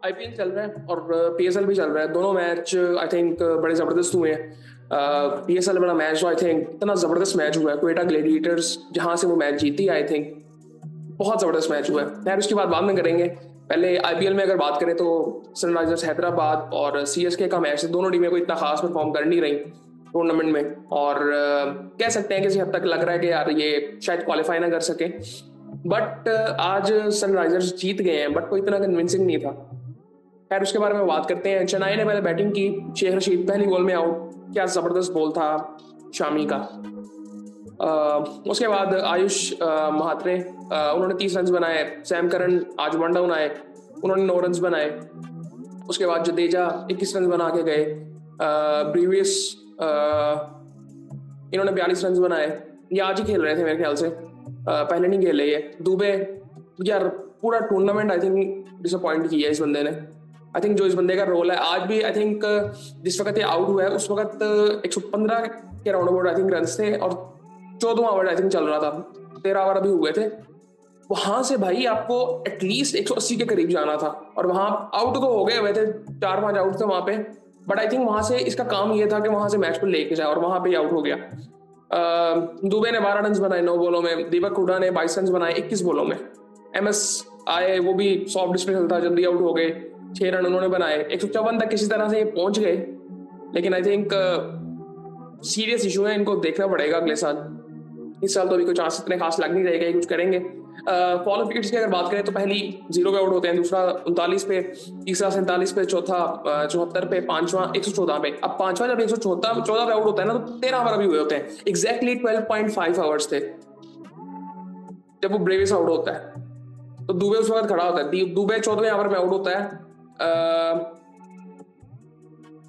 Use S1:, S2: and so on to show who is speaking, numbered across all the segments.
S1: IPL चल रहा है और पीएसएल भी चल रहा है। दोनों मैच आई थिंक बड़े जबरदस्त हुए हैं। पीएसएल वाला मैच आई थिंक इतना जबरदस्त मैच हुआ है, क्वेटा ग्लैडिएटर्स जहां से वो मैच जीती आई थिंक बहुत जबरदस्त मैच हुआ है। खैर उसकी बात बाद में करेंगे। पहले आईपीएल में अगर बात करें तो सनराइजर्स हैदराबाद और सीएसके का मैच, दोनों टीमें को इतना खास परफॉर्म कर नहीं रही टूर्नामेंट में, और कह सकते हैं किसी हद तक लग रहा है कि यार ये शायद क्वालिफाई ना कर सके। बट आज सनराइजर्स जीत गए हैं, बट कोई इतना कन्विंसिंग नहीं था। खैर उसके बारे में बात करते हैं। चेन्नई ने पहले बैटिंग की, शेख रशीद पहली बॉल में आउट। क्या जबरदस्त बॉल था शामी का। उसके बाद आयुष महात्रे, उन्होंने 30 रन बनाए। सैम करन आज वन डाउन आए, उन्होंने 9 रन बनाए। उसके बाद जडेजा 21 रन बना के गए। ब्रीवियस इन्होंने 42 रन बनाए। ये आज ही खेल रहे थे मेरे ख्याल से, पहले नहीं खेले ये। दुबे यार पूरा टूर्नामेंट आई थिंक डिसअपॉइंट किया इस बंदे ने। आई थिंक जो इस बंदे का रोल है आज भी, आई थिंक जिस वक्त ये आउट हुआ है उस वक्त 115 के round about I think run थे और 14वां ओवर आई थिंक चल रहा था। 13 ओवर अभी हुए थे। वहां से भाई आपको एटलीस्ट 180 के करीब जाना था, और वहां आउट तो हो गए हुए थे, 4-5 आउट थे वहां पे। बट आई थिंक वहां से इसका काम ये था कि वहां से मैच को लेके जाए, और वहां पे आउट हो गया। दुबे ने 12 रन बनाए 9 बॉलों में। दीपक हुडा ने 22 रन बनाए 21 बॉलों में। एमएस आए, वो भी सॉफ्ट डिस्मिसल था, जल्दी आउट हो गए। 6 रन उन्होंने बनाए। 154 तक किसी तरह से ये पहुंच गए, लेकिन आई थिंक सीरियस इशू है, इनको देखना पड़ेगा अगले साल। इस साल तो अभी कोई चांस इतने खास लग नहीं रहेगा, कुछ करेंगे। फॉल ऑफ विकेट्स की अगर बात करें तो पहली 0 पे आउट होते हैं, दूसरा 39 पे, तीसरा 47 पे, चौथा 74 पे, पांचवा 114 पे। अब पांचवा जब 114 पे आउट होता है ना, तो 13 ओवर अभी हुए होते हैं। एग्जैक्टली 12.5 आवर्स थे जब वो ब्रेविस आउट होता है। तो दुबे उस वक्त खड़ा होता है। दुबे 14वें ओवर में आउट होता है।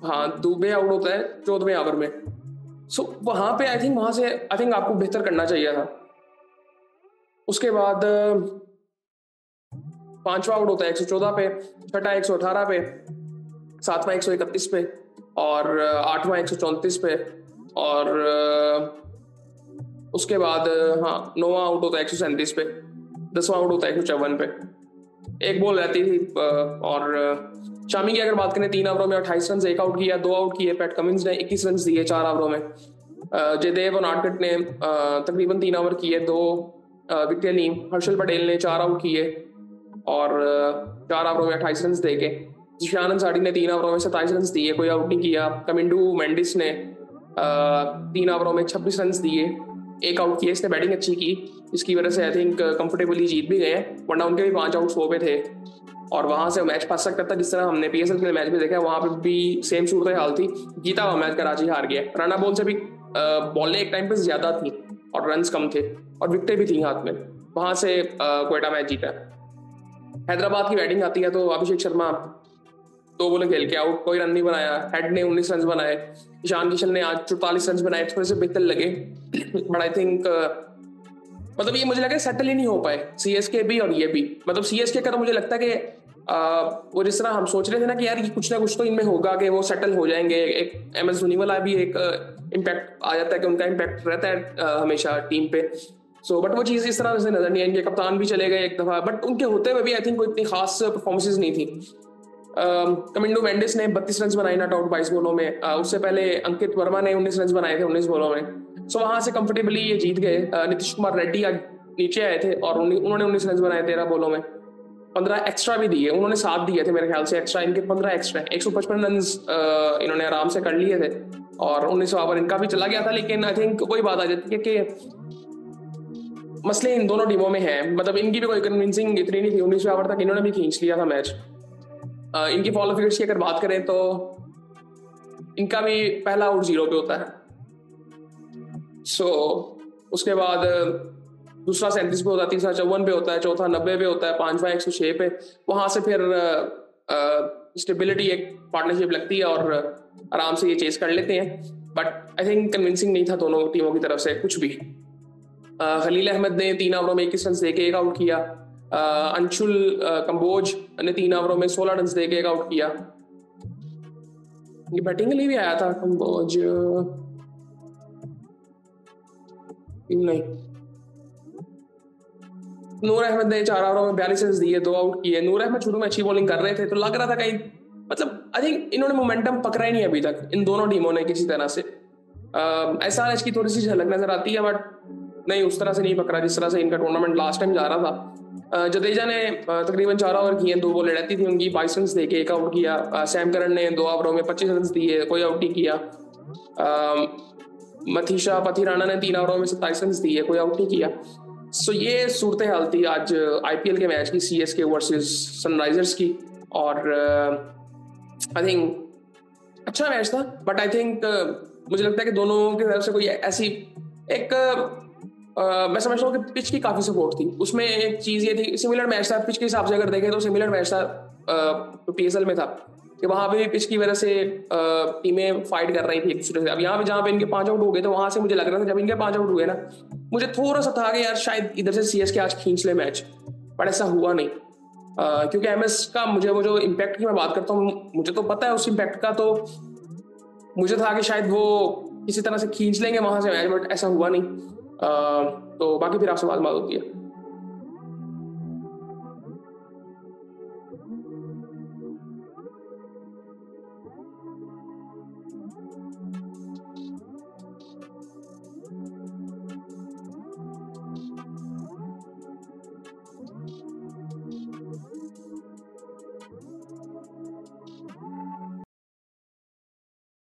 S1: हाँ, दुबे आउट होता है 14वें ओवर में। सो वहां पे आई थिंक आपको बेहतर करना चाहिए था। उसके बाद पांचवा आउट होता है 114 पे, छठा 118 पे, सातवां 131 पे, और आठवां 134 पे, और उसके बाद हाँ नौवां आउट होता है 137 पे, 10वां आउट होता है 154 पे। एक बॉल रहती थी। और शामी की अगर बात करें, 3 ओवरों में 28 रन, एक आउट किया, 2 आउट किए। पैट कमिंस ने 21 रन दिए 4 ओवरों में। जयदेव और नाटकट ने तकरीबन 3 ओवर किए, 2 विकेट ली। हर्षल पटेल ने 4 आउट किए और 4 ओवरों में 28 रन देके। जिशानंद साडी ने 3 ओवरों में 27 रन दिए, कोई आउट नहीं किया। कमिंडू मेंडिस ने 3 ओवरों में 26 रन दिए, एक आउट किया। इसने बैटिंग अच्छी की, इसकी वजह से आई थिंक कंफर्टेबली जीत भी गए हैं, वरना उनके भी 5 आउट 100 पे थे और वहां से मैच फंस सकता था। जिस तरह हमने पीएसएल के मैच में देखा, वहां पे भी सेम सूरत हाल थी। जीता हुआ मैच कराची हार गया। रना बॉल से भी बॉलें एक टाइम पे ज्यादा थी और रन्स कम थे और विकेटें भी थी हाथ में, वहां से क्वेटा मैच जीता। हैदराबाद की बैटिंग आती है तो अभिषेक शर्मा 2 बॉलें खेल के आउट, कोई रन नहीं बनाया। हेड ने 19 रन बनाए। ईशान किशन ने आज 44 रन बनाए, थोड़े से बेहतर लगे। बट आई थिंक मतलब ये मुझे लगा सेटल ही नहीं हो पाए, सीएसके भी और ये भी। मतलब सीएसके का तो मुझे लगता है कि वो जिस तरह हम सोच रहे थे ना कि यार ये कुछ ना कुछ तो इनमें होगा कि वो सेटल हो जाएंगे। एक एमएस धोनी वाला भी एक इम्पैक्ट आ जाता है कि उनका इम्पैक्ट रहता है हमेशा टीम पे। सो बट वो चीज़ इस तरह से नजर नहीं आई। इनके कप्तान भी चले गए एक दफा, बट उनके होते हुए भी आई थिंक कोई इतनी खास परफॉर्मेंसेज नहीं थी। कमिंडो मेंडिस ने 32 रन बनाए नॉट आउट 22 बॉलों में। उससे पहले अंकित वर्मा ने 19 रन बनाए थे 19 बॉलों में। सो वहां से कंफर्टेबली ये जीत गए। नीतीश कुमार रेड्डी आज नीचे आए थे और उन्होंने 19 रन बनाए 13 बॉलों में। 15 एक्स्ट्रा भी दिए उन्होंने, 7 दिए थे मेरे ख्याल से एक्स्ट्रा। इनके 15 एक्स्ट्रा, 155 रन इन्होंने आराम से कर लिए थे और 19 ओवर इनका भी चला गया था। लेकिन आई थिंक वही बात आ जाती है कि मसले इन दोनों टीमों में हैं। मतलब इनकी भी कोई कन्विंसिंग इतनी नहीं थी। 19वें ओवर तक इन्होंने भी खींच लिया था मैच। इनकी फॉलो विकेट्स की अगर बात करें तो इनका भी पहला आउट 0 पे होता है। सो उसके बाद दूसरा 37 पे होता है, तीसरा 54 पे होता है, चौथा 90 पे होता है, पांचवा 106 पे। वहां से फिर स्टेबिलिटी एक पार्टनरशिप लगती है और आराम से ये चेस कर लेते हैं। बट आई थिंक कन्विंसिंग नहीं था दोनों टीमों की तरफ से कुछ भी। खलील अहमद ने 3 ओवरों में 21 रन देके एक आउट किया। अंशुल कंबोज ने 3 ओवरों में 16 रन देके एक आउट किया। ये बैटिंग के लिए भी आया था कंबोज, नहीं नूर अहमद ने 4 ओवरों में 42 रन दिए, 2 आउट किए। नूर अहमद शुरू में अच्छी बॉलिंग कर रहे थे तो लग रहा था कहीं, मतलब आई थिंक इन्होंने मोमेंटम पकड़ा ही नहीं अभी तक इन दोनों टीमों ने किसी तरह से। एसआरएच की थोड़ी सी झलक नजर आती है, बट नहीं उस तरह से नहीं पकड़ा जिस तरह से इनका टूर्नामेंट लास्ट टाइम जा रहा था। जडेजा ने तकरीबन 4 ओवर किए, 2 बॉलें रहती थी उनकी, 22 रन दे के 1 आउट किया। सैम करन ने 2 ओवरों में 25 रन दिए, कोई आउट नहीं किया। मथीशा पथिराना ने 3 ओवरों में 27 रन दिए, कोई आउट नहीं किया। सो ये सूरत हाल थी आज आईपीएल के मैच की, सीएसके वर्सेस सनराइजर्स की। और आई थिंक अच्छा मैच था, बट आई थिंक मुझे लगता है कि दोनों की तरफ से कोई ऐसी एक मैं समझता हूँ कि पिच की काफी सपोर्ट थी उसमें। एक चीज ये थी, सिमिलर मैच था पिच के हिसाब से अगर देखें तो, सिमिलर मैच था पीएसएल में था कि वहां पे भी पिच की वजह से टीमें फाइट कर रही थी एक दूसरे से। अब यहाँ पे जहाँ पे इनके 5 आउट हो गए तो वहां से मुझे लग रहा था, जब इनके 5 आउट हुए ना, मुझे थोड़ा सा था कि यार शायद इधर से सीएसके आज खींच ले मैच, बट ऐसा हुआ नहीं। क्योंकि एमएस का मुझे वो जो इम्पैक्ट की मैं बात करता हूँ, मुझे तो पता है उस इम्पैक्ट का, तो मुझे था कि शायद वो किसी तरह से खींच लेंगे वहां से मैच, बट ऐसा हुआ नहीं। तो बाकी फिर आपसे बात होती है।